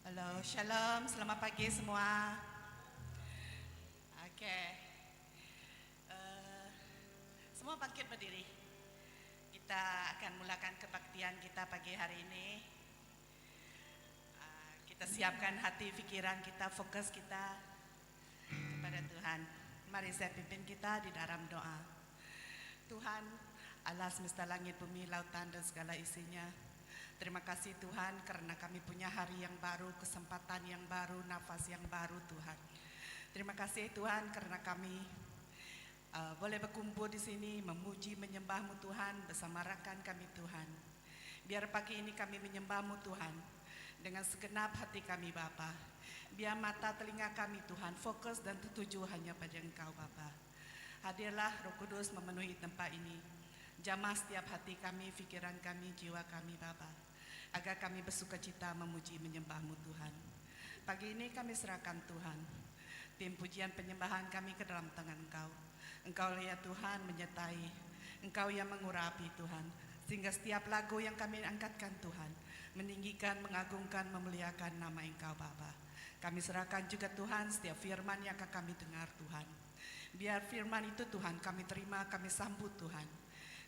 Halo, shalom, selamat pagi semua. Oke, semua bangkit berdiri. Kita akan mulakan kebaktian kita pagi hari ini. Kita siapkan hati, pikiran kita, fokus kita kepada Tuhan. Mari saya pimpin kita di dalam doa. Tuhan, Allah semesta langit, bumi, lautan dan segala isinya. Terima kasih Tuhan karena kami punya hari yang baru, kesempatan yang baru, nafas yang baru Tuhan. Terima kasih Tuhan karena kami boleh berkumpul di sini memuji menyembah-Mu Tuhan bersama rakan kami Tuhan. Biar pagi ini kami menyembah-Mu Tuhan dengan segenap hati kami Bapa. Biar mata telinga kami Tuhan fokus dan tertuju hanya pada Engkau Bapa. Hadirlah Roh Kudus memenuhi tempat ini. Jamah setiap hati kami, fikiran kami, jiwa kami Bapa, agar kami bersukacita memuji menyembah-Mu Tuhan. Pagi ini kami serahkan Tuhan tim pujian penyembahan kami ke dalam tangan Engkau. Engkau ya Tuhan menyertai, Engkau yang mengurapi Tuhan, sehingga setiap lagu yang kami angkatkan Tuhan meninggikan, mengagungkan, memuliakan nama Engkau Bapa. Kami serahkan juga Tuhan setiap firman yang akan kami dengar Tuhan. Biar firman itu Tuhan kami terima, kami sambut Tuhan.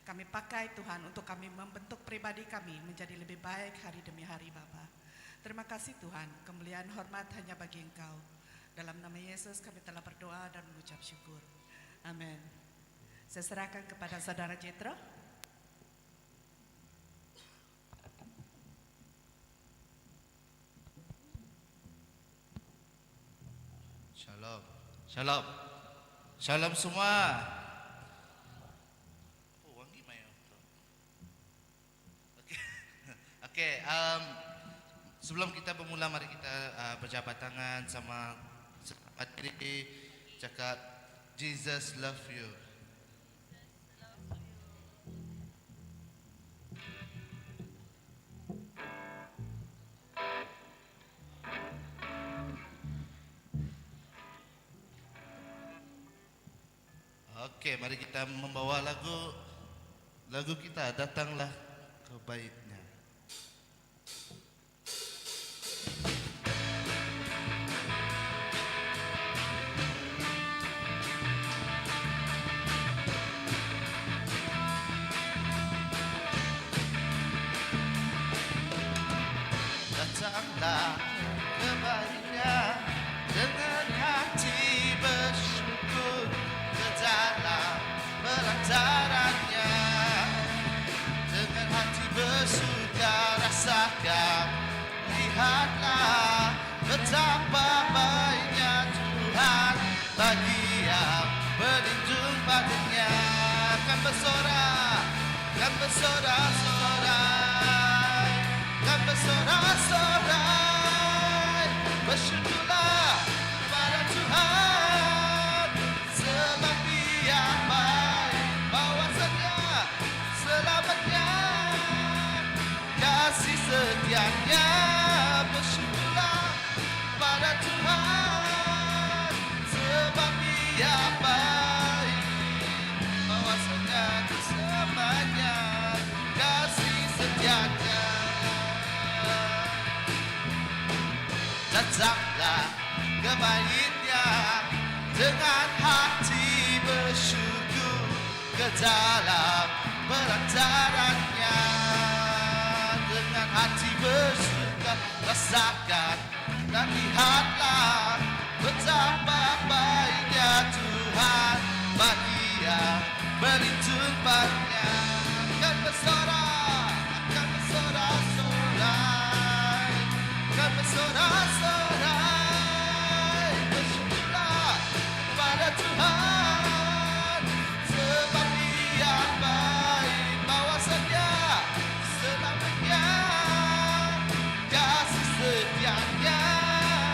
Kami pakai Tuhan untuk kami membentuk pribadi kami menjadi lebih baik hari demi hari Bapa. Terima kasih Tuhan, kemuliaan hormat hanya bagi Engkau. Dalam nama Yesus kami telah berdoa dan mengucap syukur. Amin. Saya serahkan kepada Saudara Jethro. Shalom. Shalom. Shalom semua. Okey, sebelum kita bermula mari kita berjabat tangan sama hadirin cakap Jesus love you. Okey, mari kita membawa lagu kita Datanglah ke Baitnya. Datanglah ke Baitnya dengan hati bersyukur ke dalam perantaranya, dengan hati bersuka rasakan, lihatlah betapa baiknya Tuhan bagi yang berlindung padanya. Kan bersorak, kan bersorak-sorai, kan bersorak-sorai, bersyukurlah kepada Tuhan sebab Dia baik, bahwasanya selamatnya, kasih setianya. Bersyukurlah kepada Tuhan sebab Dia baik, bahwasanya selamanya, kasih setianya. Datanglah ke Baitnya dengan hati bersyukur ke dalam perantaranya, dengan hati bersuka rasakan dan lihatlah betapa baiknya Tuhan bagi yang berlindung padanya. Kan bersorak, kan bersorak-sorai, kan bersorak-sorai, bersyukurlah kepada Tuhan sebab Dia baik, bahwasanya selamanya, kasih setianya.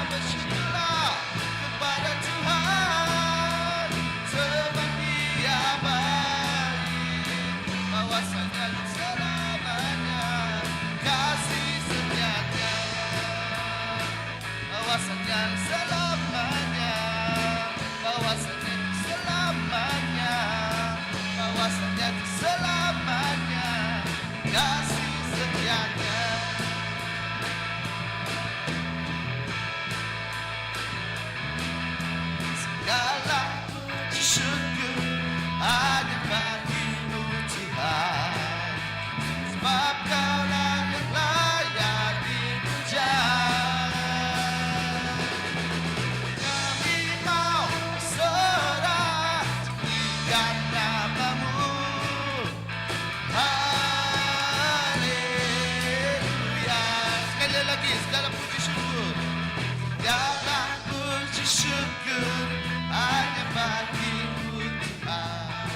Bersyukurlah kepada Tuhan sebab Dia baik, bahwasanya selamanya, kasih setianya, bahwasanya selamanya, bahwasanya selamanya, bahwasanya selamanya, kasih setianya. segala puji syukur hanya bagimu Tuhan.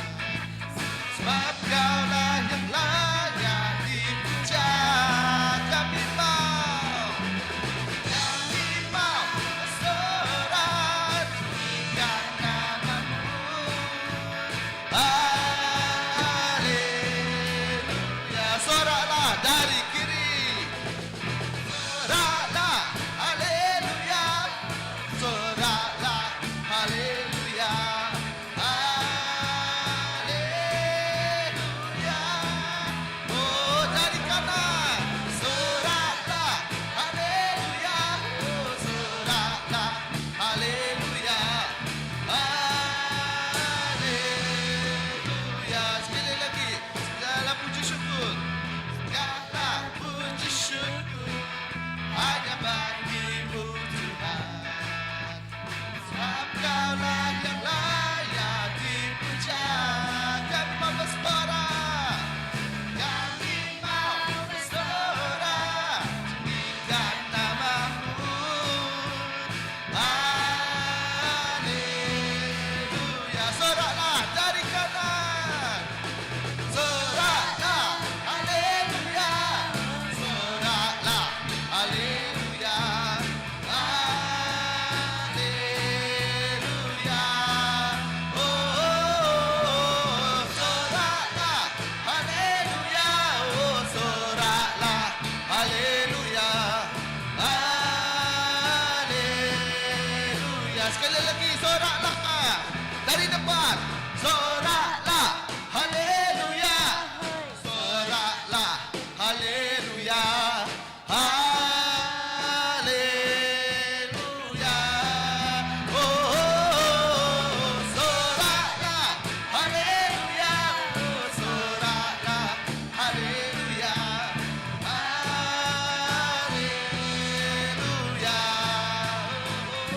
Sebab Kaulah yang layak dipuja. Kami mau bersorak tinggikan namamu. Haleluya. Soraklah dari kiri. Soraklah haleluya. Soraklah haleluya. Haleluya. Oh, dari kanan. Soraklah haleluya. Oh, soraklah haleluya. Haleluya. Sekali lagi. Segala puji syukur. Segala puji syukur hanya bagimu Tuhan. Sebab Kaulah yang layak dipuja. Kami mau bersorak. Kami mau bersorak. Tinggikan namamu. Haleluya. Soraklah dari kanan. Soraklah haleluya. Soraklah haleluya. Haleluya. Oh, soraklah haleluya. Oh, soraklah haleluya. Haleluya. Sekali lagi soraklah dari depan. Soraklah haleluya. Soraklah haleluya. Haleluya. Oh, soraklah haleluya. Oh, soraklah haleluya. Haleluya.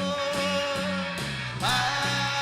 Oh, haleluya.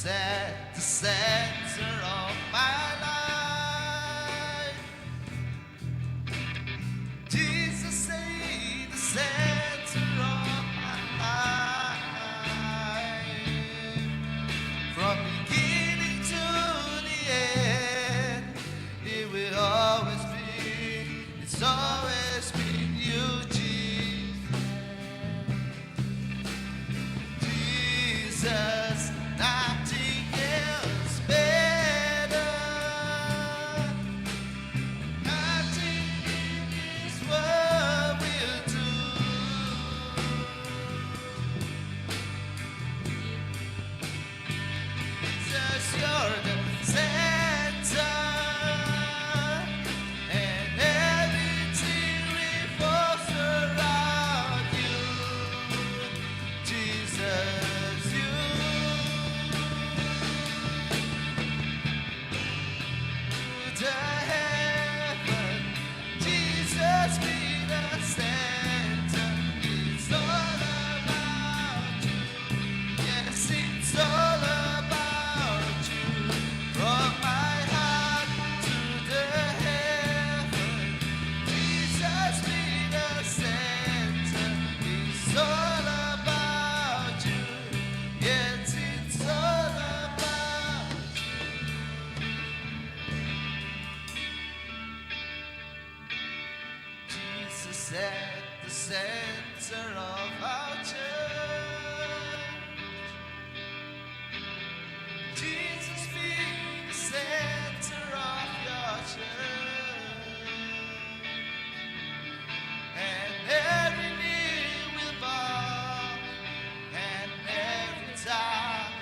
at the center of my life. Jesus is the center of my life. From beginning to the end, it will always be, it's always been you, Jesus. Jesus, nothing else better. Nothing in this world will do. Jesus, you're the center, and everything revolves around you. Jesus, you. The heaven, Jesus be the center. It's all about you. Yes, it's all about you. From my heart to the heaven, Jesus be the center. It's all about you. Yes, it's all about Jesus at the center of our church. Jesus be the center of your church. And every knee will bow, and every tongue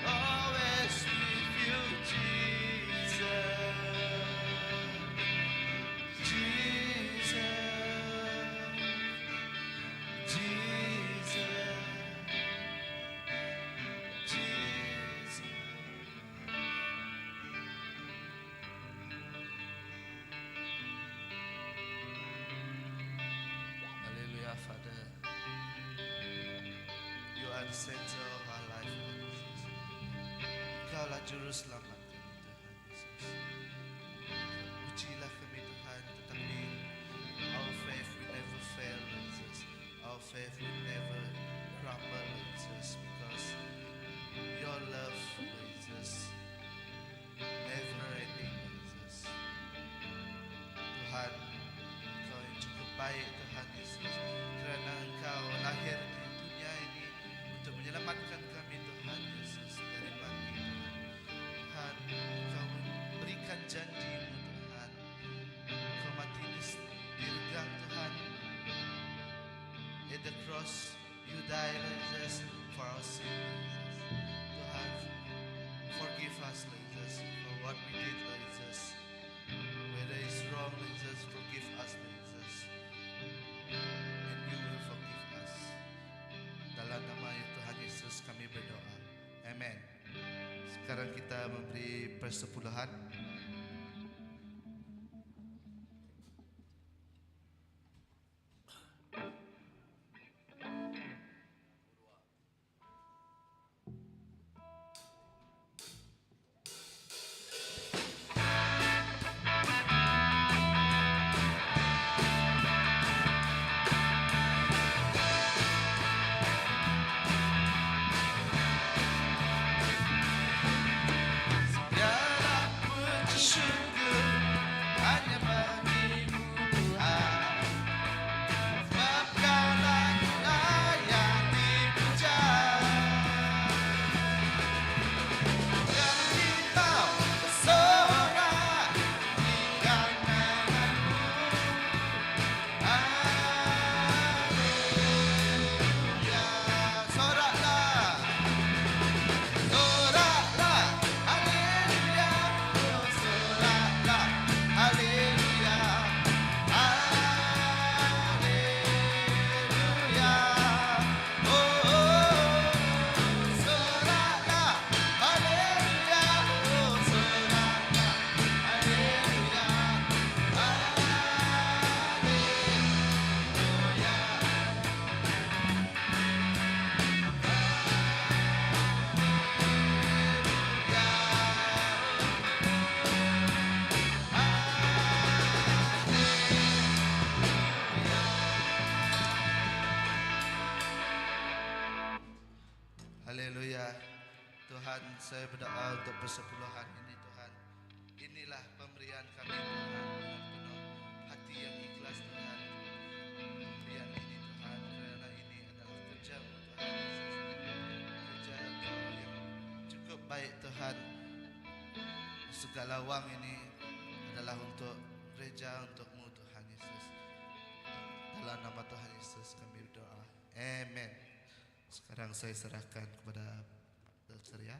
always with you, Jesus. Jesus, Jesus, Jesus. Hallelujah, Father. You are the center of our life, Lord Jesus. Ikaw Juru Selamat kami, Tuhan Yesus. Pujilah kami, Tuhan, tetapi our faith will never fail, Lord Jesus. Our faith will never crumble, Lord Jesus, because your love, Lord Jesus, never ending, Lord Jesus. Tuhan, Engkau yang cukup baik, Tuhan Yesus, kerana Engkau lahir di dunia ini untuk menyelamatkan kami, Tuhan Yesus, dari mati, Tuhan. Tuhan, Engkau berikan janji-Mu, Tuhan. Engkau mati di regang, Tuhan. At the cross, you died, Lord Jesus, for our sin, Lord Jesus. Tuhan, forgive us, Lord Jesus, for what we did, Lord Jesus. Whether it's wrong, Lord Jesus, forgive us, Lord Jesus. And you will forgive us. Dalam nama Tuhan Yesus kami berdoa. Amen. Sekarang kita memberi persepuluhan. Segala Tuhan, saya berdoa untuk persepuluhan ini Tuhan. Inilah pemberian kami Tuhan, dengan penuh hati yang ikhlas Tuhan. Pemberian ini Tuhan, karena ini adalah kerja-Mu Tuhan Yesus. Kerja Engkau yang cukup baik Tuhan. Segala uang ini adalah untuk gereja, untuk-Mu Tuhan Yesus. Dalam nama Tuhan Yesus kami berdoa. Amen. Sekarang saya serahkan kepada Dokter ya.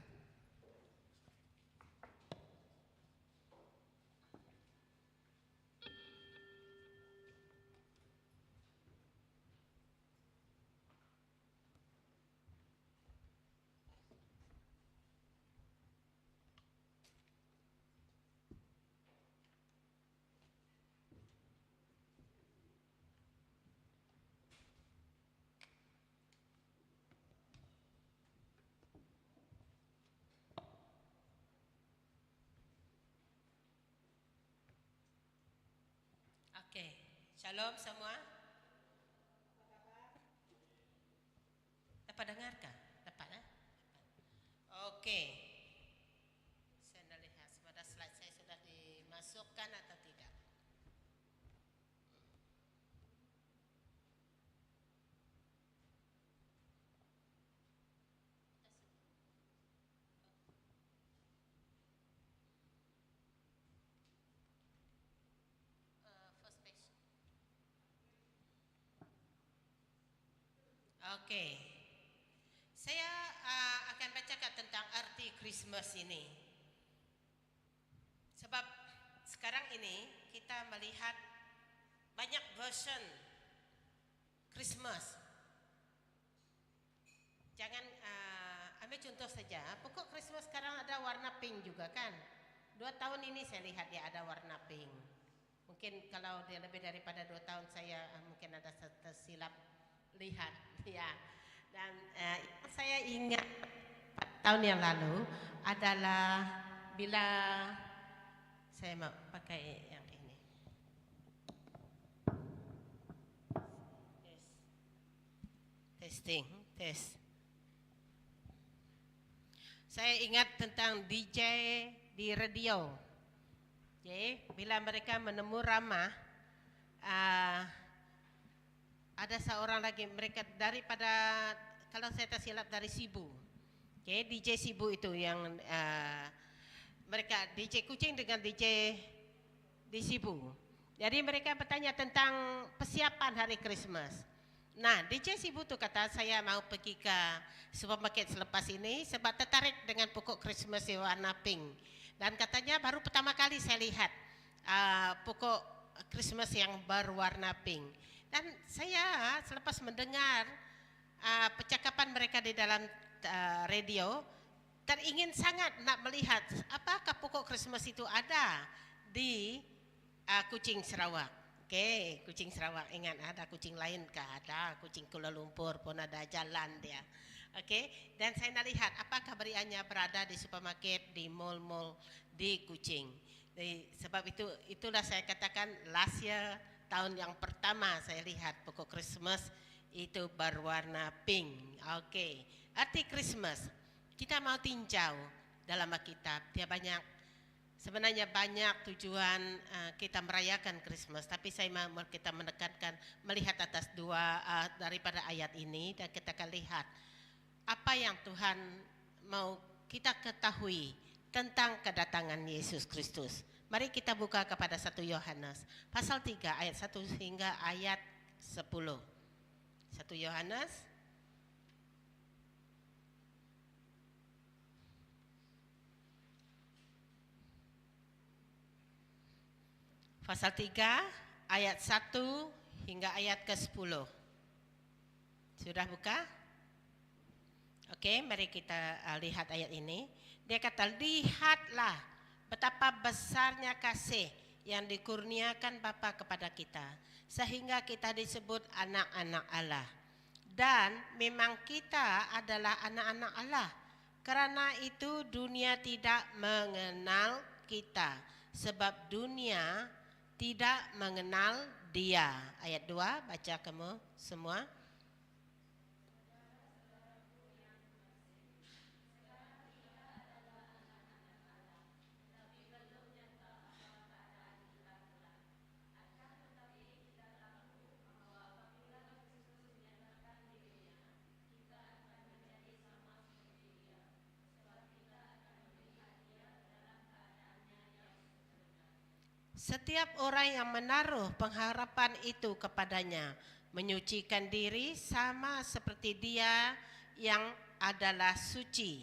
Oke, shalom semua. Dapat dengarkah? Dapat ya? Oke. Saya nak lihat pada slide saya sudah dimasukkan atau tidak. First page. Oke. Saya akan bacakan tentang arti Christmas ini. Sebab sekarang ini kita melihat banyak version Christmas. Jangan ambil contoh saja. Pokok Christmas sekarang ada warna pink juga kan. 2 tahun ini saya lihat dia ada warna pink. Mungkin kalau dia lebih daripada 2 tahun saya mungkin ada tersilap lihat ya. Dan saya ingat tahun yang lalu adalah bila saya mau pakai yang ini. Testing, tes. Saya ingat tentang DJ di radio. Jadi bila mereka menemu Rama, ada seorang lagi mereka daripada kalau saya tak silap dari Sibu. Okay, DJ Sibu itu yang mereka DJ Kucing dengan DJ di Sibu. Jadi mereka bertanya tentang persiapan hari Christmas. Nah, DJ Sibu tu kata saya mau pergi ke supermarket selepas ini sebab tertarik dengan pokok Christmas yang warna pink. Dan katanya baru pertama kali saya lihat pokok Christmas yang berwarna pink. Dan saya selepas mendengar percakapan mereka di dalam radio, teringin sangat nak melihat apakah pokok Christmas itu ada di Kuching Sarawak. Okey, Kuching Sarawak ingat ada kucing lain kah? Ada kucing Kuala Lumpur pun ada jalan dia. Okey, dan saya nak lihat apakah beriannya berada di supermarket, di mall-mall di Kuching. Jadi, sebab itulah saya katakan last year tahun yang pertama saya lihat pokok Christmas itu berwarna pink. Okey, arti Christmas kita mau tinjau dalam Alkitab. Dia sebenarnya banyak tujuan kita merayakan Christmas, tapi saya mau kita menekankan melihat atas 2 daripada ayat ini dan kita akan lihat apa yang Tuhan mau kita ketahui tentang kedatangan Yesus Kristus. Mari kita buka kepada 1 Yohanes pasal 3 ayat 1 hingga ayat 10. 1 Yohanes pasal 3 ayat 1 hingga ayat ke-10. Sudah buka? Okey, mari kita lihat ayat ini. Dia kata, lihatlah betapa besarnya kasih yang dikurniakan Bapa kepada kita, sehingga kita disebut anak-anak Allah. Dan memang kita adalah anak-anak Allah. Karena itu dunia tidak mengenal kita, sebab dunia tidak mengenal Dia. Ayat 2, baca kamu semua. Setiap orang yang menaruh pengharapan itu kepadanya menyucikan diri sama seperti Dia yang adalah suci.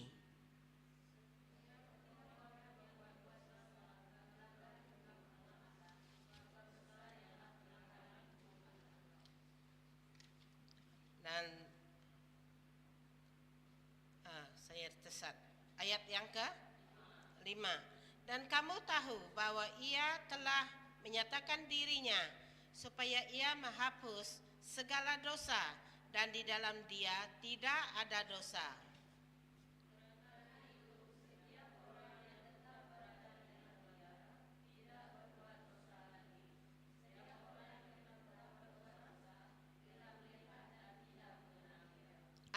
Dan saya tersesat. Ayat yang ke-5. Dan kamu tahu bahwa Ia telah menyatakan dirinya supaya Ia menghapus segala dosa, dan di dalam Dia tidak ada dosa.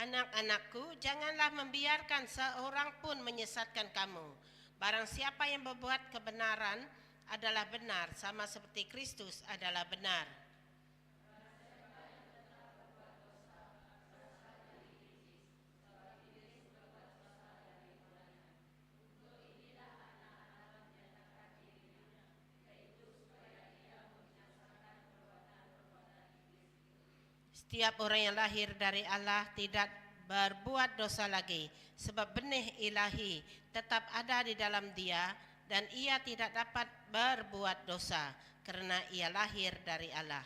Anak-anakku, janganlah membiarkan seorang pun menyesatkan kamu. Barang siapa yang berbuat kebenaran adalah benar, sama seperti Kristus adalah benar. Setiap orang yang lahir dari Allah tidak berbuat dosa lagi, sebab benih ilahi tetap ada di dalam Dia, dan ia tidak dapat berbuat dosa karena ia lahir dari Allah.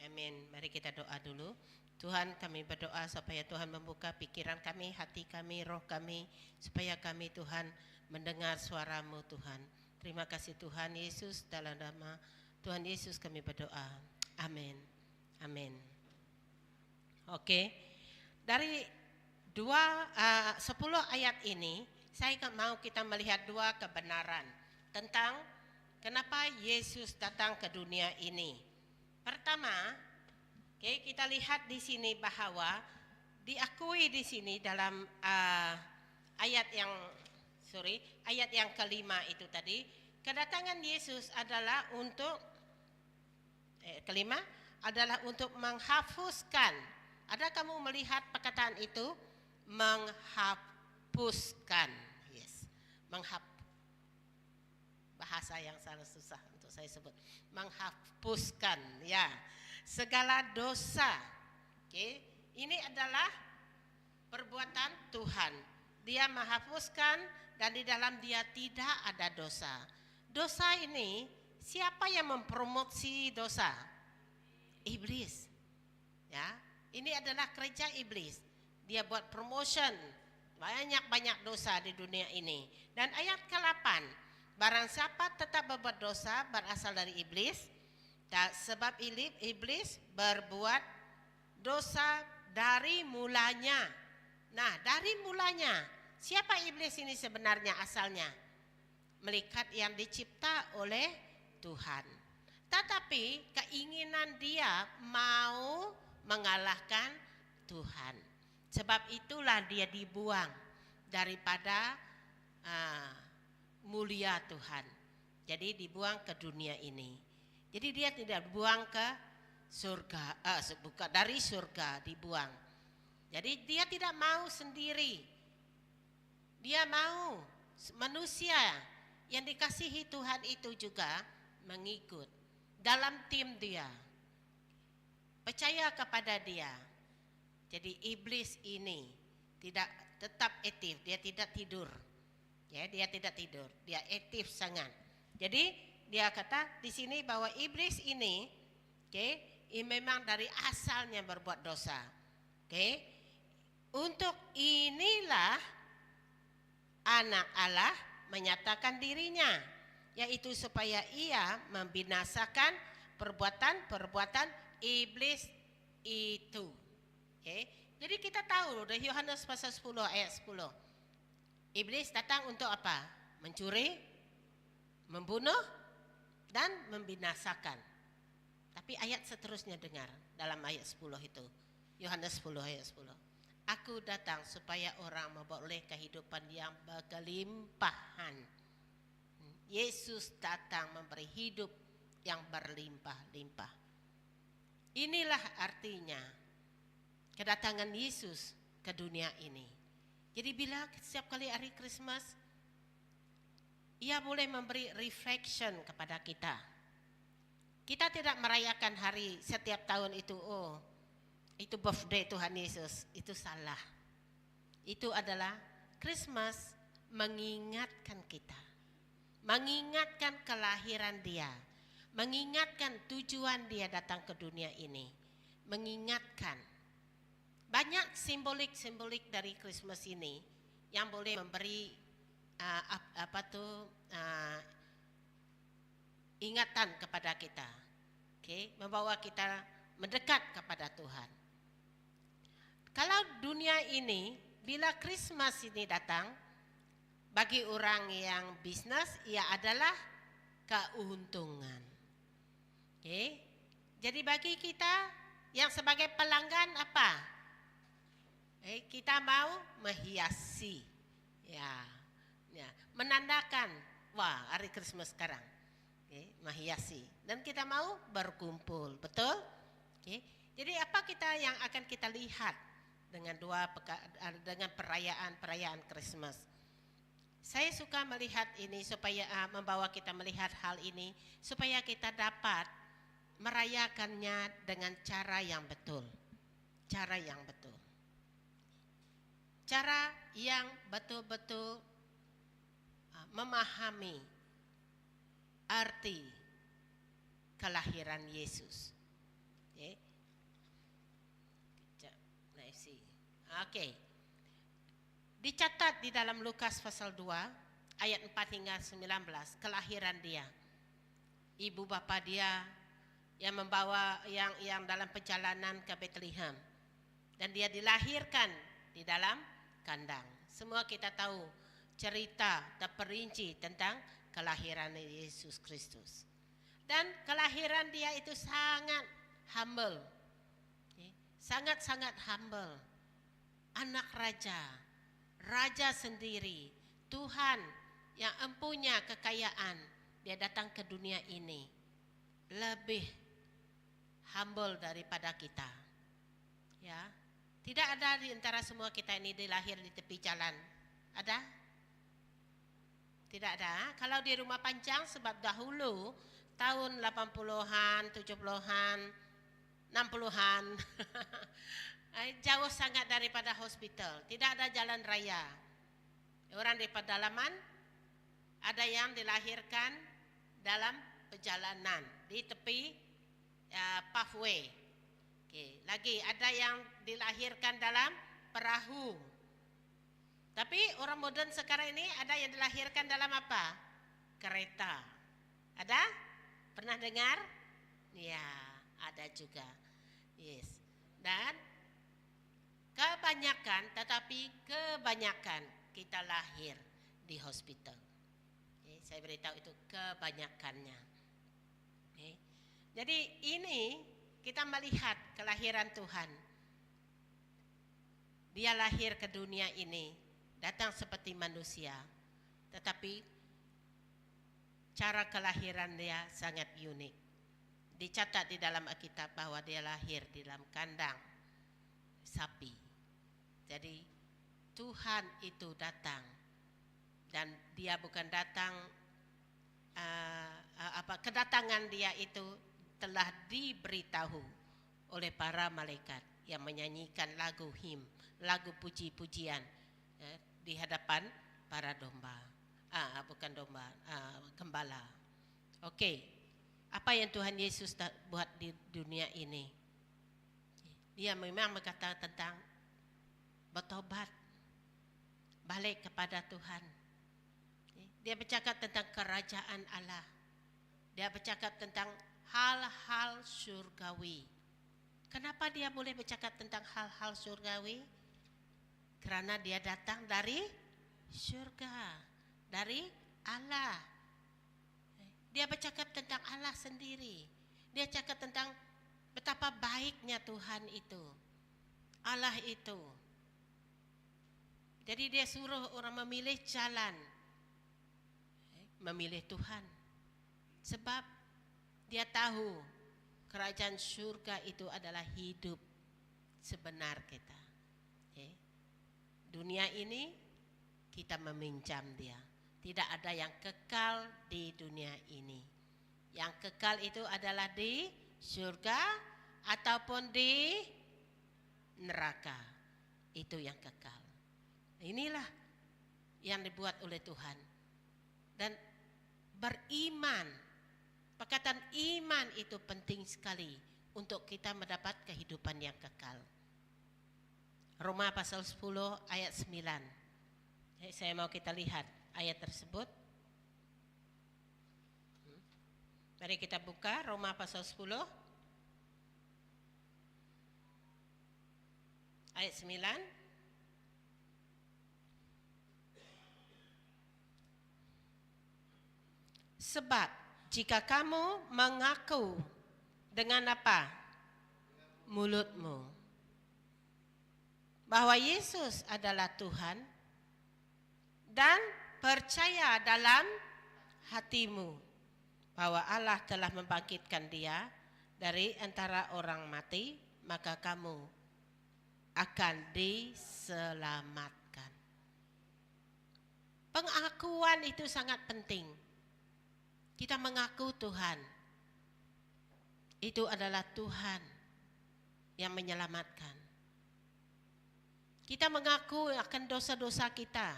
Amin. Mari kita doa dulu. Tuhan, kami berdoa supaya Tuhan membuka pikiran kami, hati kami, roh kami, supaya kami Tuhan mendengar suara-Mu Tuhan. Terima kasih Tuhan Yesus, dalam nama Tuhan Yesus kami berdoa. Amin. Amin. Oke. Dari 10 ayat ini, saya mau kita melihat 2 kebenaran tentang kenapa Yesus datang ke dunia ini. Pertama, kita lihat di sini bahwa diakui di sini dalam ayat yang kelima itu tadi, kedatangan Yesus adalah untuk kelima adalah untuk menghapuskan. Ada kamu melihat perkataan itu? Menghapuskan. Yes. Bahasa yang sangat susah untuk saya sebut. Menghapuskan, ya. Segala dosa. Ini adalah perbuatan Tuhan. Dia menghapuskan dan di dalam Dia tidak ada dosa. Dosa ini, siapa yang mempromosi dosa? Iblis. Ya, ini adalah kerja iblis. Dia buat promotion banyak dosa di dunia ini. Dan ayat ke-8, barang siapa tetap berbuat dosa berasal dari iblis. Sebab iblis berbuat dosa dari mulanya. Nah, dari mulanya, siapa iblis ini sebenarnya asalnya? Malaikat yang dicipta oleh Tuhan. Tetapi keinginan dia mau mengalahkan Tuhan. Sebab itulah dia dibuang daripada mulia Tuhan. Jadi dibuang ke dunia ini. Jadi dia tidak dibuang ke surga, bukan dari surga dibuang. Jadi dia tidak mau sendiri. Dia mau manusia yang dikasihi Tuhan itu juga mengikut dalam tim dia. Percaya kepada dia. Jadi iblis ini tidak tetap aktif, dia tidak tidur. Ya, dia tidak tidur, dia aktif sangat. Jadi dia kata di sini bahwa iblis ini, ini memang dari asalnya berbuat dosa. Untuk inilah anak Allah menyatakan dirinya, yaitu supaya ia membinasakan perbuatan iblis itu. Jadi kita tahu dari Yohanes pasal 10 ayat 10. Iblis datang untuk apa? Mencuri, membunuh, dan membinasakan. Tapi ayat seterusnya dengar dalam ayat 10 itu. Yohanes 10 ayat 10. Aku datang supaya orang memperoleh kehidupan yang berkelimpahan. Yesus datang memberi hidup yang berlimpah-limpah. Inilah artinya kedatangan Yesus ke dunia ini. Jadi bila setiap kali hari Christmas, Ia boleh memberi reflection kepada kita. Kita tidak merayakan hari setiap tahun itu, oh itu birthday Tuhan Yesus, itu salah. Itu adalah Christmas mengingatkan kita, mengingatkan kelahiran Dia, mengingatkan tujuan Dia datang ke dunia ini, mengingatkan. Banyak simbolik-simbolik dari Christmas ini yang boleh memberi ingatan kepada kita, membawa kita mendekat kepada Tuhan. Kalau dunia ini, bila Christmas ini datang, bagi orang yang bisnis, ia adalah keuntungan. Jadi bagi kita yang sebagai pelanggan apa? Kita mau menghiasi, menandakan, wah hari Christmas sekarang, menghiasi, dan kita mau berkumpul, betul? Jadi apa yang akan kita lihat dengan dengan perayaan Christmas? Saya suka melihat ini supaya membawa kita melihat hal ini supaya kita dapat merayakannya dengan cara yang betul, cara yang betul-betul memahami arti kelahiran Yesus. Oke. Dicatat di dalam Lukas pasal 2 ayat 4 hingga 19 kelahiran Dia. Ibu bapa Dia yang membawa yang dalam perjalanan ke Bethlehem, dan Dia dilahirkan di dalam kandang. Semua kita tahu cerita terperinci tentang kelahiran Yesus Kristus. Dan kelahiran Dia itu sangat humble. Sangat-sangat humble. Anak raja sendiri, Tuhan yang empunya kekayaan, Dia datang ke dunia ini lebih humble daripada kita. Ya, tidak ada di antara semua kita ini dilahir di tepi jalan. Ada? Tidak ada. Kalau di rumah panjang, sebab dahulu tahun 80-an, 70-an, 60-an jauh sangat daripada hospital, tidak ada jalan raya. Orang di pedalaman, ada yang dilahirkan dalam perjalanan di tepi pathway. Lagi ada yang dilahirkan dalam perahu. Tapi orang modern sekarang ini ada yang dilahirkan dalam apa? Kereta. Ada? Pernah dengar? Ya, ada juga. Yes. Dan kebanyakan kita lahir di hospital. Saya beritahu itu kebanyakannya. Jadi ini kita melihat kelahiran Tuhan. Dia lahir ke dunia ini, datang seperti manusia, tetapi cara kelahiran Dia sangat unik. Dicatat di dalam Alkitab bahwa Dia lahir di dalam kandang sapi. Jadi Tuhan itu datang, dan Dia bukan datang kedatangan Dia itu telah diberitahu oleh para malaikat yang menyanyikan lagu him, lagu puji-pujian di hadapan para domba. Gembala. Oke. Apa yang Tuhan Yesus buat di dunia ini? Dia memang berkata tentang bertobat, balik kepada Tuhan. Dia bercakap tentang kerajaan Allah. Dia bercakap tentang hal-hal surgawi. Kenapa Dia boleh bercakap tentang hal-hal surgawi? Karena Dia datang dari surga, dari Allah. Dia bercakap tentang Allah sendiri. Dia cakap tentang betapa baiknya Tuhan itu, Allah itu. Jadi Dia suruh orang memilih jalan, memilih Tuhan. Sebab Dia tahu kerajaan surga itu adalah hidup sebenar kita. Okay. Dunia ini kita meminjam dia. Tidak ada yang kekal di dunia ini. Yang kekal itu adalah di surga ataupun di neraka. Itu yang kekal. Inilah yang dibuat oleh Tuhan. Dan beriman, perkataan iman itu penting sekali untuk kita mendapat kehidupan yang kekal. Roma pasal 10 ayat 9. Saya mau kita lihat ayat tersebut. Mari kita buka Roma pasal 10 ayat 9. Sebab jika kamu mengaku dengan apa? Mulutmu bahwa Yesus adalah Tuhan dan percaya dalam hatimu bahwa Allah telah membangkitkan dia dari antara orang mati, maka kamu akan diselamatkan. Pengakuan itu sangat penting. Kita mengaku Tuhan. Itu adalah Tuhan yang menyelamatkan. Kita mengaku akan dosa-dosa kita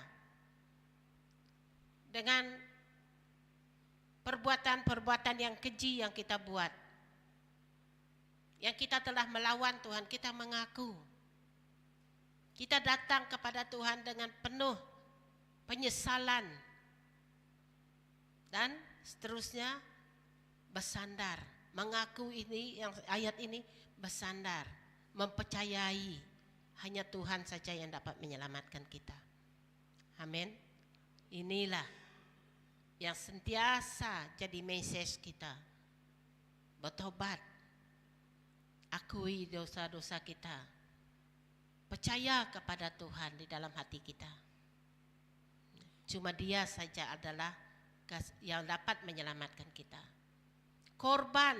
dengan perbuatan-perbuatan yang keji yang kita buat. Yang kita telah melawan Tuhan, kita mengaku. Kita datang kepada Tuhan dengan penuh penyesalan. Dan seterusnya bersandar. Mengaku ini, yang ayat ini bersandar. Mempercayai hanya Tuhan saja yang dapat menyelamatkan kita. Amin. Inilah yang sentiasa jadi message kita. Bertobat. Akui dosa-dosa kita. Percaya kepada Tuhan di dalam hati kita. Cuma Dia saja adalah yang dapat menyelamatkan kita. Korban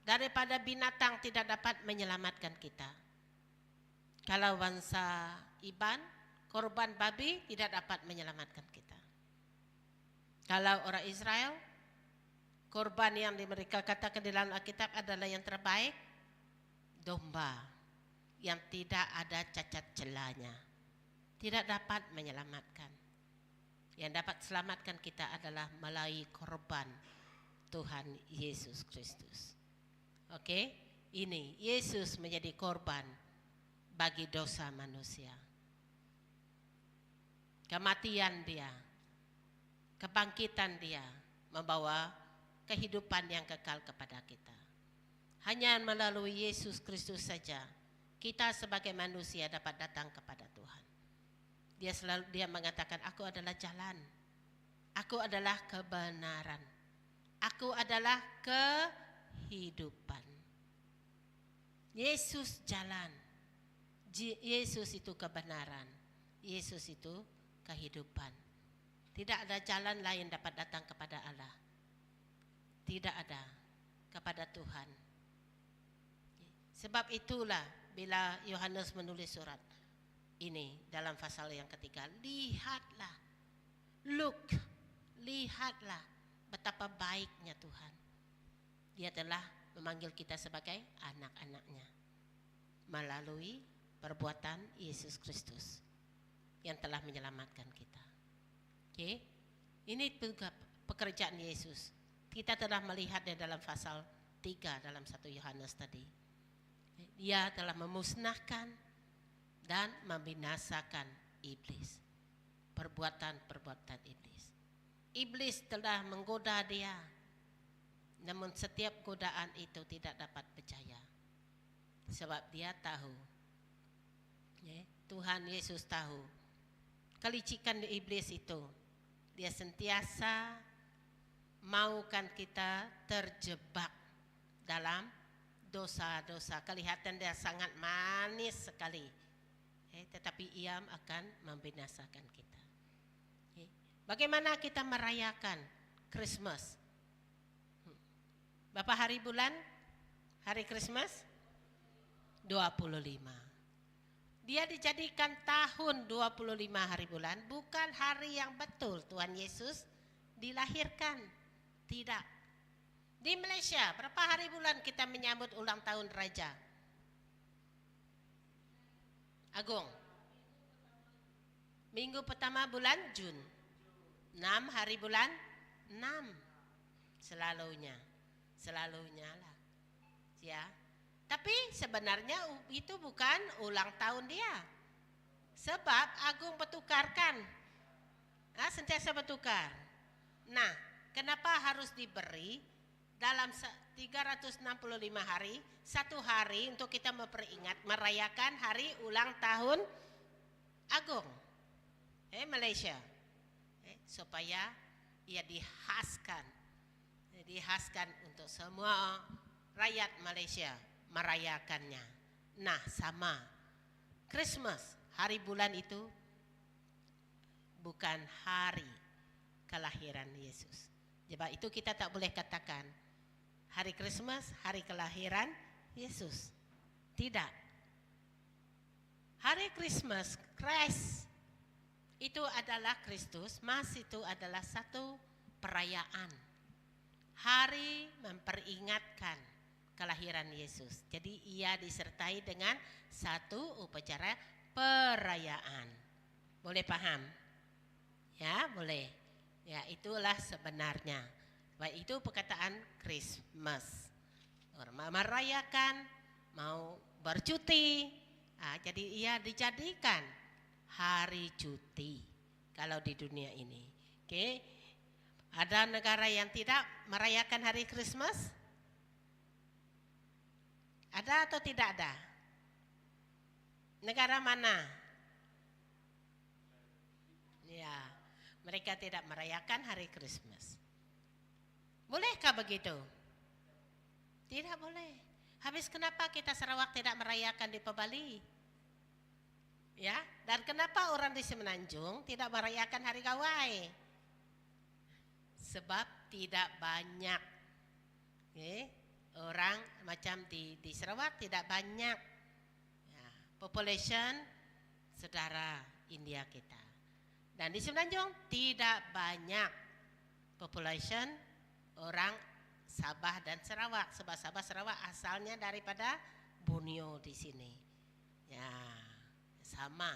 daripada binatang tidak dapat menyelamatkan kita. Kalau bangsa Iban, korban babi tidak dapat menyelamatkan kita. Kalau orang Israel, korban yang mereka katakan di dalam Alkitab adalah yang terbaik, domba yang tidak ada cacat celanya. Tidak dapat menyelamatkan. Yang dapat selamatkan kita adalah melalui korban Tuhan Yesus Kristus. Oke, ini Yesus menjadi korban bagi dosa manusia. Kematian Dia, kebangkitan Dia membawa kehidupan yang kekal kepada kita. Hanya melalui Yesus Kristus saja kita sebagai manusia dapat datang kepada Tuhan. Dia mengatakan, aku adalah jalan, aku adalah kebenaran, aku adalah kehidupan. Yesus jalan, Yesus itu kebenaran, Yesus itu kehidupan. Tidak ada jalan lain dapat datang kepada Allah. Tidak ada kepada Tuhan. Sebab itulah bila Yohanes menulis surat ini dalam pasal yang ketiga, lihatlah, lihatlah betapa baiknya Tuhan. Dia telah memanggil kita sebagai anak-anaknya melalui perbuatan Yesus Kristus yang telah menyelamatkan kita. Oke, ini juga pekerjaan Yesus. Kita telah melihat di dalam pasal 3 dalam 1 Yohanes tadi. Dia telah memusnahkan dan membinasakan iblis. Perbuatan-perbuatan iblis. Iblis telah menggoda dia. Namun setiap godaan itu tidak dapat percaya. Sebab dia tahu. Tuhan Yesus tahu. Kelicikan iblis itu. Dia sentiasa maukan kita terjebak dalam dosa-dosa. Kelihatan dia sangat manis sekali. Tetapi ia akan membinasakan kita. Bagaimana kita merayakan Christmas? Berapa hari bulan? Hari Christmas? 25. Dia dijadikan tahun 25 hari bulan, bukan hari yang betul Tuhan Yesus dilahirkan. Tidak. Di Malaysia, berapa hari bulan kita menyambut ulang tahun Raja Agung? Minggu pertama bulan Jun. 6 hari bulan 6. Selalunya lah. Ya. Tapi sebenarnya itu bukan ulang tahun dia. Sebab Agung bertukarkan. Sentiasa bertukar. Nah, kenapa harus diberi dalam 365 hari, 1 hari untuk kita merayakan hari ulang tahun Agung Malaysia, supaya ia dihaskan untuk semua rakyat Malaysia merayakannya. Nah, sama Christmas, hari bulan itu bukan hari kelahiran Yesus. Sebab itu kita tak boleh katakan hari Christmas, hari kelahiran Yesus. Tidak. Hari Christmas, Christ itu adalah Kristus, Mas itu adalah satu perayaan. Hari memperingatkan kelahiran Yesus. Jadi ia disertai dengan satu upacara perayaan. Boleh paham? Ya, boleh. Ya, itulah sebenarnya. Baik, itu perkataan Christmas. Orang mau merayakan, mau bercuti. Jadi ia dijadikan hari cuti kalau di dunia ini. Oke. Ada negara yang tidak merayakan hari Christmas? Ada atau tidak ada? Negara mana? Ya, mereka tidak merayakan hari Christmas. Bolehkah begitu? Tidak boleh. Habis kenapa kita Sarawak tidak merayakan di Pebali? Ya, dan kenapa orang di Semenanjung tidak merayakan hari Gawai? Sebab tidak banyak. Orang macam di Sarawak tidak banyak. Ya, population saudara India kita. Dan di Semenanjung tidak banyak population orang Sabah dan Sarawak. Sebab Sabah Sarawak asalnya daripada Borneo di sini. Ya, sama.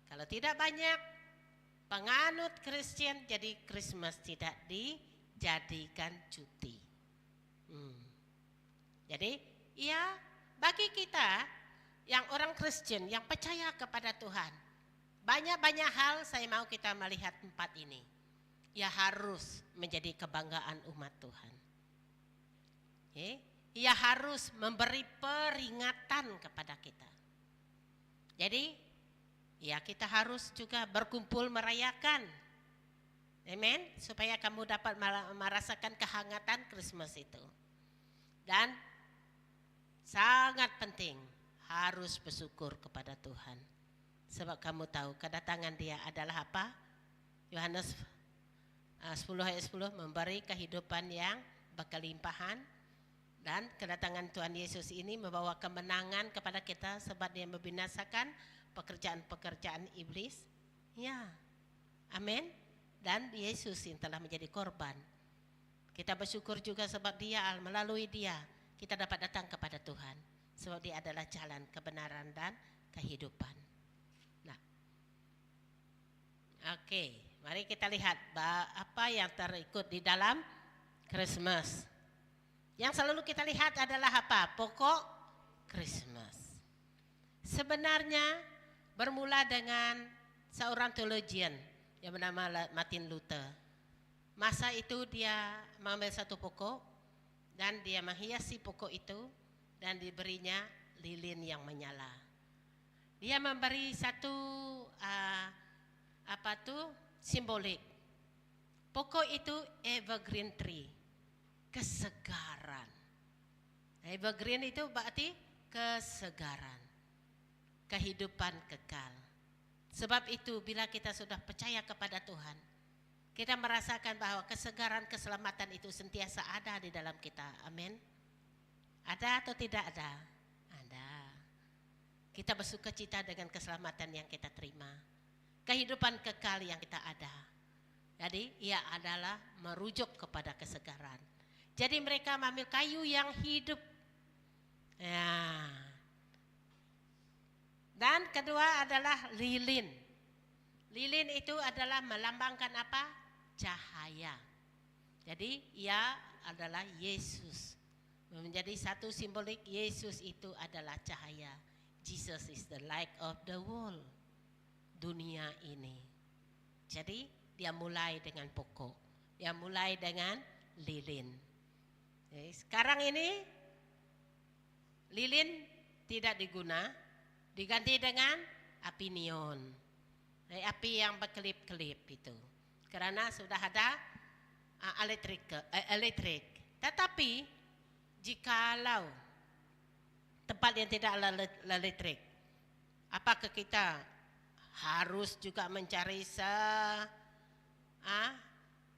Kalau tidak banyak penganut Kristen, jadi Christmas tidak dijadikan cuti. Jadi ya, bagi kita yang orang Kristen yang percaya kepada Tuhan, banyak-banyak hal saya mau kita melihat 4 ini. Ya harus menjadi kebanggaan umat Tuhan. Ia harus memberi peringatan kepada kita. Jadi ya kita harus juga berkumpul merayakan. Amen. Supaya kamu dapat merasakan kehangatan Christmas itu. Dan sangat penting harus bersyukur kepada Tuhan. Sebab kamu tahu kedatangan dia adalah apa? Yohanes 10 ayat 10 memberi kehidupan yang berkelimpahan. Dan kedatangan Tuhan Yesus ini membawa kemenangan kepada kita sebab dia membinasakan pekerjaan-pekerjaan iblis. Ya, amin. Dan Yesus yang telah menjadi korban. Kita bersyukur juga sebab dia, melalui dia kita dapat datang kepada Tuhan. Sebab dia adalah jalan kebenaran dan kehidupan. Nah, oke, mari kita lihat apa yang terikut di dalam Christmas. Yang selalu kita lihat adalah apa? Pokok Christmas. Sebenarnya bermula dengan seorang teologian yang bernama Martin Luther. Masa itu dia mengambil satu pokok dan dia menghiasi pokok itu dan diberinya lilin yang menyala. Dia memberi satu simbolik. Pokok itu evergreen tree, kesegaran. Evergreen itu berarti kesegaran, kehidupan kekal. Sebab itu bila kita sudah percaya kepada Tuhan, Kita merasakan bahwa kesegaran keselamatan itu sentiasa ada di dalam kita. Amin. Ada atau tidak ada? Ada. Kita bersuka cita dengan keselamatan yang kita terima. Kehidupan kekal yang kita ada. Jadi ia adalah merujuk kepada kesegaran. Jadi mereka mengambil kayu yang hidup. Ya. Dan kedua adalah lilin. Lilin itu adalah melambangkan apa? Cahaya. Jadi ia adalah Yesus. Menjadi satu simbolik Yesus itu adalah cahaya. Jesus is the light of the world. Dunia ini. Jadi dia mulai dengan pokok. Dia mulai dengan lilin. Jadi, sekarang ini lilin tidak diganti dengan api neon. Api yang berkelip-kelip itu. Karena sudah ada elektrik. Tetapi jikalau tempat yang tidak ada elektrik, apakah kita harus juga mencari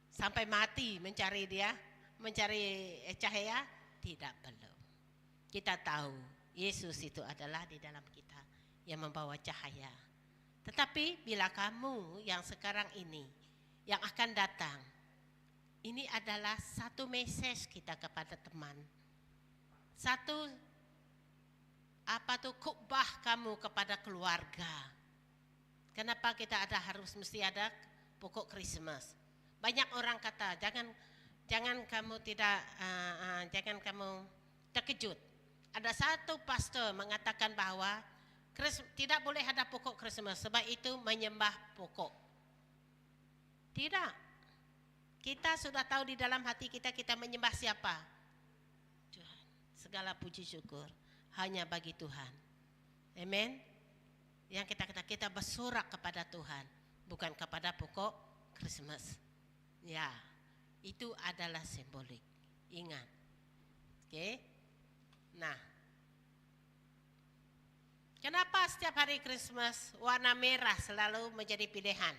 sampai mati mencari cahaya? Tidak perlu. Kita tahu Yesus itu adalah di dalam kita yang membawa cahaya. Tetapi bila kamu yang sekarang ini, yang akan datang, ini adalah satu message kita kepada teman. Satu khotbah kamu kepada keluarga. Kenapa kita mesti ada pokok Christmas? Banyak orang kata jangan kamu terkejut. Ada satu pastor mengatakan bahwa tidak boleh ada pokok Christmas sebab itu menyembah pokok. Tidak. Kita sudah tahu di dalam hati kita menyembah siapa? Tuhan. Segala puji syukur hanya bagi Tuhan. Amen. Yang kita bersorak kepada Tuhan, bukan kepada pokok Christmas. Ya, itu adalah simbolik. Ingat. Oke. Nah, kenapa setiap hari Christmas warna merah selalu menjadi pilihan?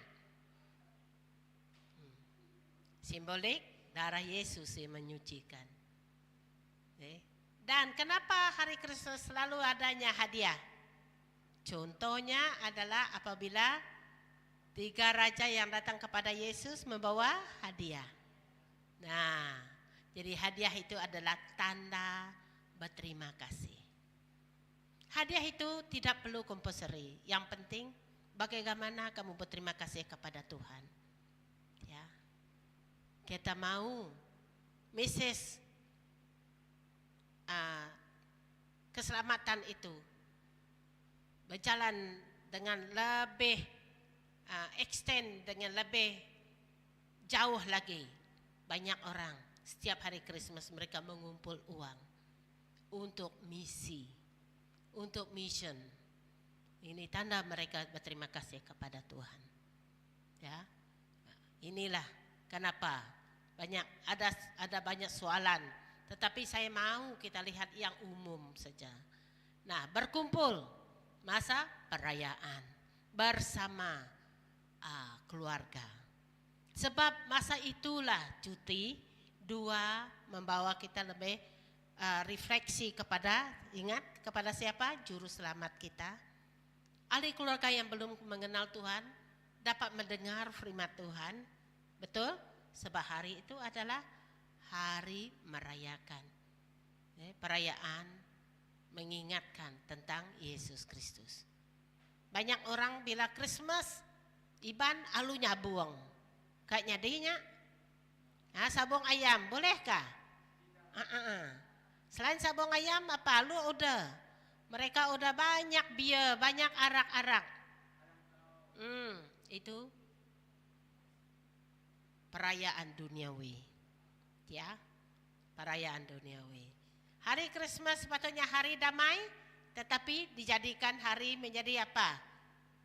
Simbolik darah Yesus yang menyucikan. Dan kenapa hari Christmas selalu adanya hadiah? Contohnya adalah apabila 3 raja yang datang kepada Yesus membawa hadiah. Nah, jadi hadiah itu adalah tanda berterima kasih. Hadiah itu tidak perlu compulsory. Yang penting bagaimana kamu berterima kasih kepada Tuhan. Ya. Kita mau message keselamatan itu berjalan dengan lebih extend, dengan lebih jauh lagi. Banyak orang setiap hari Christmas mereka mengumpul uang untuk misi, untuk mission. Ini tanda mereka berterima kasih kepada Tuhan. Ya, inilah kenapa ada banyak soalan. Tetapi saya mau kita lihat yang umum saja. Nah, berkumpul masa perayaan bersama keluarga. Sebab masa itulah cuti 2 membawa kita lebih refleksi kepada siapa? Juru selamat kita. Ahli keluarga yang belum mengenal Tuhan dapat mendengar firman Tuhan. Betul? Sebab hari itu adalah hari merayakan. Perayaan mengingatkan tentang Yesus Kristus. Banyak orang bila Christmas iban alunya buang. Kak nyadinya sabung ayam bolehkah? Selain sabung ayam apa? Lu udah. Mereka udah banyak bia, banyak arak-arak. Itu perayaan duniawi. Ya, perayaan duniawi. Hari Christmas sepatutnya hari damai, tetapi dijadikan hari menjadi apa?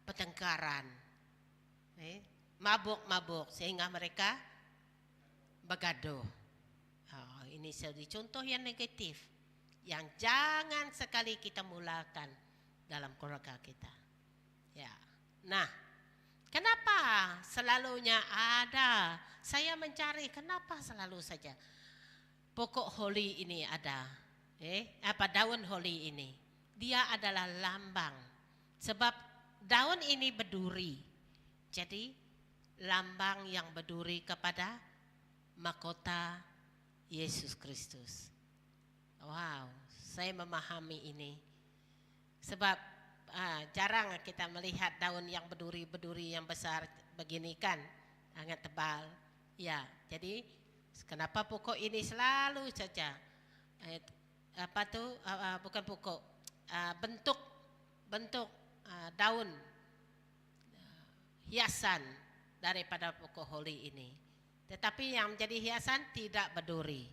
Pertengkaran. Mabuk-mabuk sehingga mereka bergaduh. Ini jadi contoh yang negatif yang jangan sekali kita mulakan dalam keluarga kita. Ya. Nah, kenapa selalunya ada. Saya mencari kenapa selalu saja pokok holi ini ada. Daun holi ini. Dia adalah lambang. Sebab daun ini berduri. Jadi lambang yang berduri kepada mahkota Yesus Kristus. Wow, saya memahami ini. Sebab jarang kita melihat daun yang berduri-berduri yang besar begini kan, sangat tebal. Ya, jadi kenapa pokok ini selalu saja bukan pokok, bentuk daun hiasan daripada pokok holi ini. Tetapi yang menjadi hiasan tidak berduri.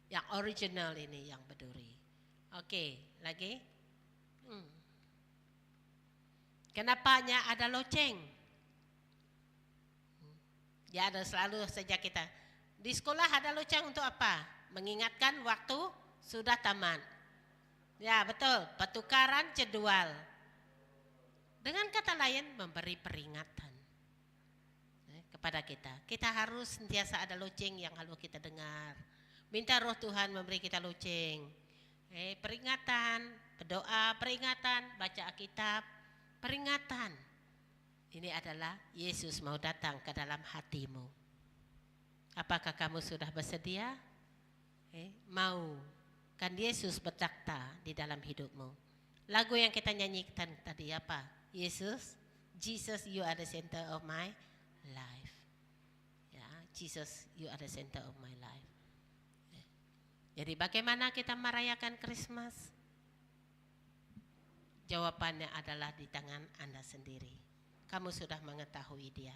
Yang original ini yang berduri. Oke, lagi. Kenapanya ada loceng? Ya, ada selalu saja kita. Di sekolah ada loceng untuk apa? Mengingatkan waktu sudah tamat. Ya, betul. Pertukaran jadwal. Dengan kata lain, memberi peringatan kepada kita. Kita harus sentiasa ada loceng yang lalu kita dengar. Minta Roh Tuhan memberi kita loceng. Peringatan, berdoa, peringatan, baca Alkitab, peringatan. Ini adalah Yesus mau datang ke dalam hatimu. Apakah kamu sudah bersedia? Mau kan Yesus bertakhta di dalam hidupmu. Lagu yang kita nyanyikan tadi apa? Jesus, you are the center of my life. Ya, Jesus, you are the center of my life. Jadi bagaimana kita merayakan Christmas? Jawabannya adalah di tangan Anda sendiri. Kamu sudah mengetahui dia.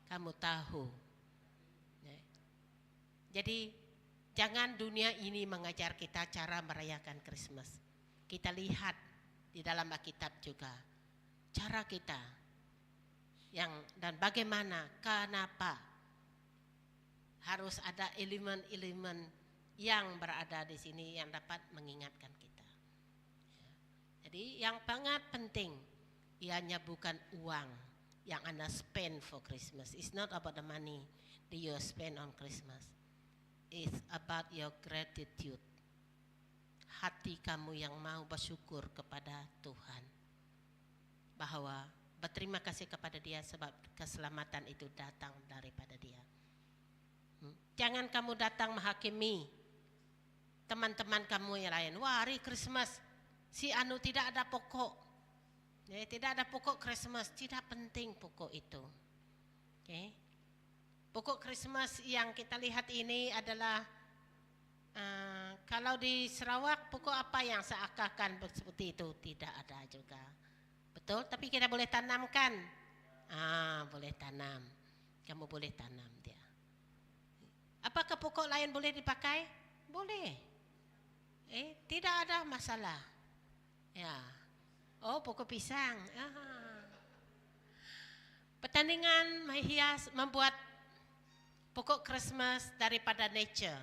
Kamu tahu. Jadi jangan dunia ini mengajar kita cara merayakan Christmas. Kita lihat di dalam Alkitab juga cara kita dan bagaimana, kenapa harus ada elemen-elemen yang berada di sini yang dapat mengingatkan kita. Jadi yang sangat penting ianya bukan uang yang Anda spend for Christmas. It's not about the money that you spend on Christmas. It's about your gratitude. Hati kamu yang mau bersyukur kepada Tuhan. Bahwa berterima kasih kepada dia sebab keselamatan itu datang daripada dia. Jangan kamu datang menghakimi teman-teman kamu yang lain. Wah, hari Christmas si anu tidak ada pokok. Tidak ada pokok Christmas, tidak penting pokok itu. Pokok Christmas yang kita lihat ini adalah kalau di Sarawak pokok apa yang seakan-akan seperti itu tidak ada juga. Betul, tapi kita boleh tanamkan. Boleh tanam. Kamu boleh tanam dia. Apakah pokok lain boleh dipakai? Boleh. Tidak ada masalah. Ya. Oh, pokok pisang. Pertandingan menghias membuat pokok Christmas daripada nature.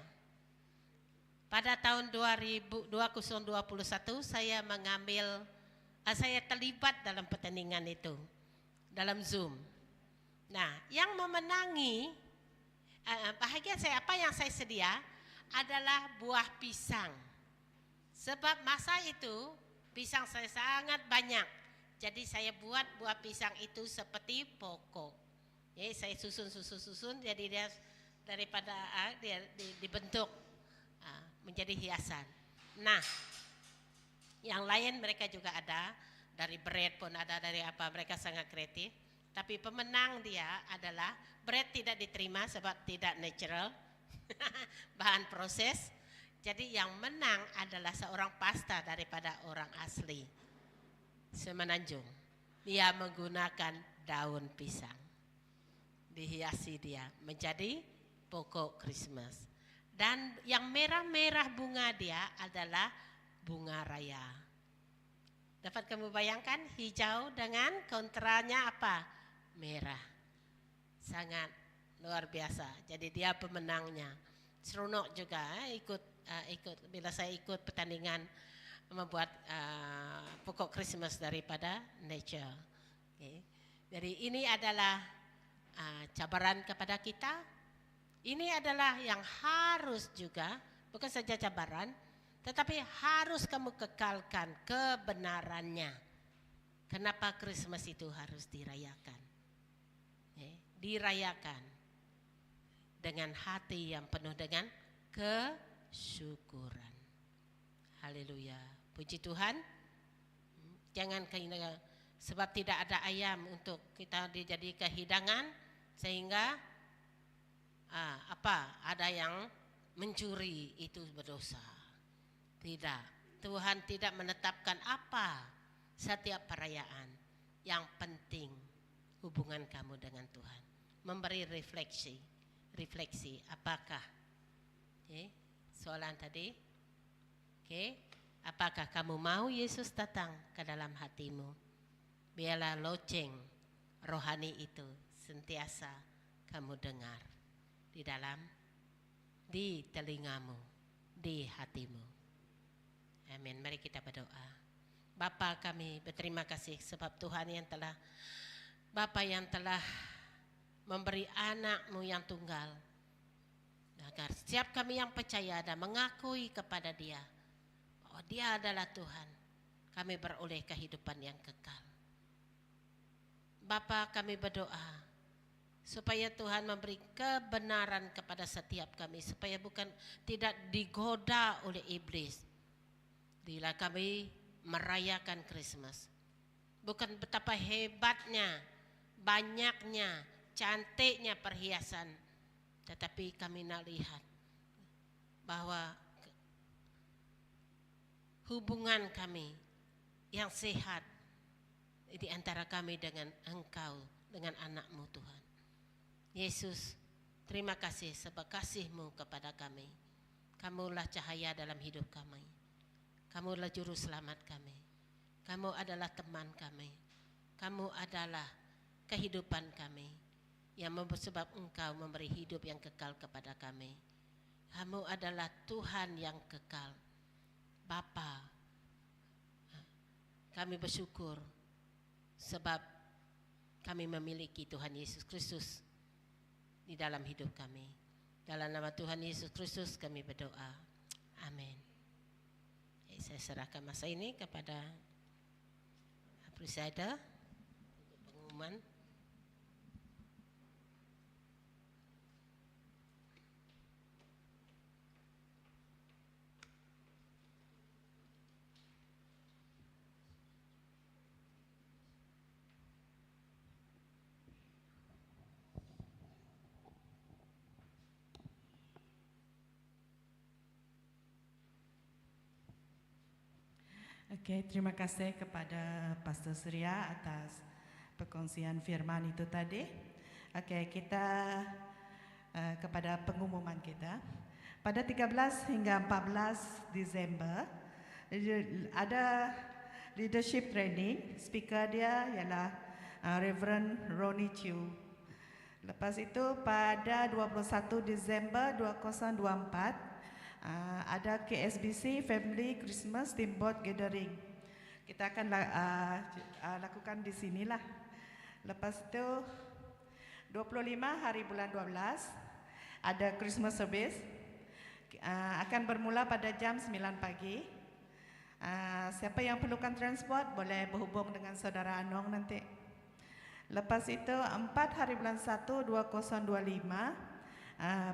Pada tahun 2021 saya terlibat dalam pertandingan itu dalam Zoom. Nah, yang memenangi bahagia saya, apa yang saya sedia adalah buah pisang. Sebab masa itu pisang saya sangat banyak. Jadi saya buat buah pisang itu seperti pokok. Jadi saya susun jadi dia daripada dia dibentuk menjadi hiasan. Nah, yang lain mereka juga ada, dari bread pun ada, dari apa, mereka sangat kreatif. Tapi pemenang dia adalah bread tidak diterima sebab tidak natural, bahan proses. Jadi yang menang adalah seorang pasta daripada orang asli Semenanjung. Dia menggunakan daun pisang, dihiasi dia menjadi pokok Christmas. Dan yang merah-merah bunga dia adalah bunga raya. Dapat kamu bayangkan hijau dengan kontranya apa? Merah. Sangat luar biasa. Jadi dia pemenangnya. Seronok juga ikut bila saya ikut pertandingan membuat pokok Christmas daripada nature. Jadi ini adalah cabaran kepada kita. Ini adalah yang harus juga, bukan saja cabaran, tetapi harus kamu kekalkan kebenarannya. Kenapa Christmas itu harus dirayakan? Dirayakan dengan hati yang penuh dengan kesyukuran. Haleluya. Puji Tuhan. Jangan sebab tidak ada ayam untuk kita dijadikan hidangan sehingga ada yang mencuri itu berdosa. Tidak. Tuhan tidak menetapkan apa setiap perayaan. Yang penting hubungan kamu dengan Tuhan. Memberi refleksi apakah soalan tadi apakah kamu mau Yesus datang ke dalam hatimu? Biarlah loceng rohani itu sentiasa kamu dengar di telingamu, di hatimu. Amin. Mari kita berdoa. Bapa, kami berterima kasih sebab Tuhan Bapa yang telah memberi anak-Mu yang tunggal, agar setiap kami yang percaya dan mengakui kepada Dia, Dia adalah Tuhan, kami beroleh kehidupan yang kekal. Bapa, kami berdoa supaya Tuhan memberi kebenaran kepada setiap kami, supaya tidak digoda oleh iblis bila kami merayakan Christmas. Bukan betapa hebatnya, banyaknya, cantiknya perhiasan, tetapi kami nak lihat bahwa hubungan kami yang sehat di antara kami dengan Engkau, dengan anak-Mu Tuhan. Yesus, terima kasih sebab kasih-Mu kepada kami. Kamulah cahaya dalam hidup kami. Kamulah juru selamat kami. Kamu adalah teman kami. Kamu adalah kehidupan kami, yang sebab Engkau memberi hidup yang kekal kepada kami. Kamu adalah Tuhan yang kekal. Bapa, kami bersyukur sebab kami memiliki Tuhan Yesus Kristus di dalam hidup kami. Dalam nama Tuhan Yesus Kristus kami berdoa. Amin. Saya serahkan masa ini kepada presider untuk pengumuman. Oke, terima kasih kepada Pastor Surya atas perkongsian firman itu tadi. Oke, kita kepada pengumuman kita. Pada 13 hingga 14 Disember ada leadership training. Speaker dia ialah Reverend Ronnie Chiu. Lepas itu pada 21 Disember 2024 ada KSBC Family Christmas Steamboat Gathering. Kita akan lakukan di sinilah. Lepas itu 25 hari bulan 12 ada Christmas service. Akan bermula pada jam 9 pagi. Siapa yang perlukan transport boleh berhubung dengan saudara Anong nanti. Lepas itu 4 hari bulan 1 2025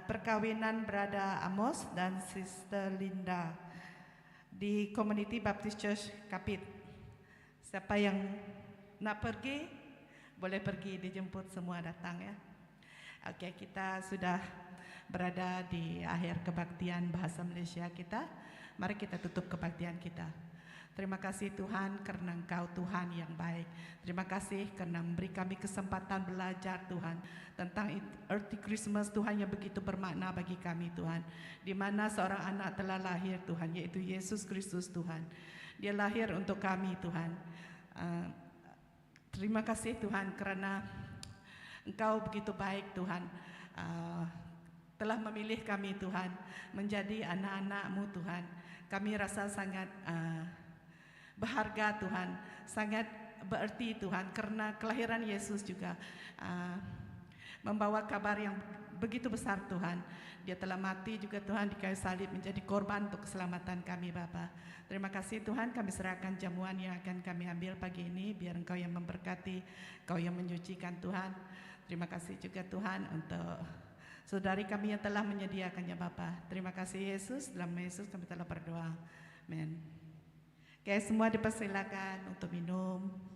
perkawinan Brother Amos dan Sister Linda di Community Baptist Church Kapit. Siapa yang nak pergi boleh pergi, dijemput semua datang ya. Oke, kita sudah berada di akhir kebaktian bahasa Malaysia kita. Mari kita tutup kebaktian kita. Terima kasih Tuhan karena Engkau Tuhan yang baik. Terima kasih karena memberi kami kesempatan belajar Tuhan tentang arti Christmas Tuhan yang begitu bermakna bagi kami Tuhan. Di mana seorang anak telah lahir Tuhan, yaitu Yesus Kristus Tuhan. Dia lahir untuk kami Tuhan. Terima kasih Tuhan karena Engkau begitu baik Tuhan. Telah memilih kami Tuhan menjadi anak-anak-Mu Tuhan. Kami rasa sangat berharga Tuhan, sangat berarti Tuhan karena kelahiran Yesus juga membawa kabar yang begitu besar Tuhan. Dia telah mati juga Tuhan di kayu salib menjadi korban untuk keselamatan kami Bapa. Terima kasih Tuhan, kami serahkan jamuan yang akan kami ambil pagi ini, biar Engkau yang memberkati, Engkau yang menyucikan Tuhan. Terima kasih juga Tuhan untuk saudari kami yang telah menyediakannya Bapa. Terima kasih Yesus, dalam nama Yesus kami telah berdoa. Amin. Oke, semua dipersilakan untuk minum.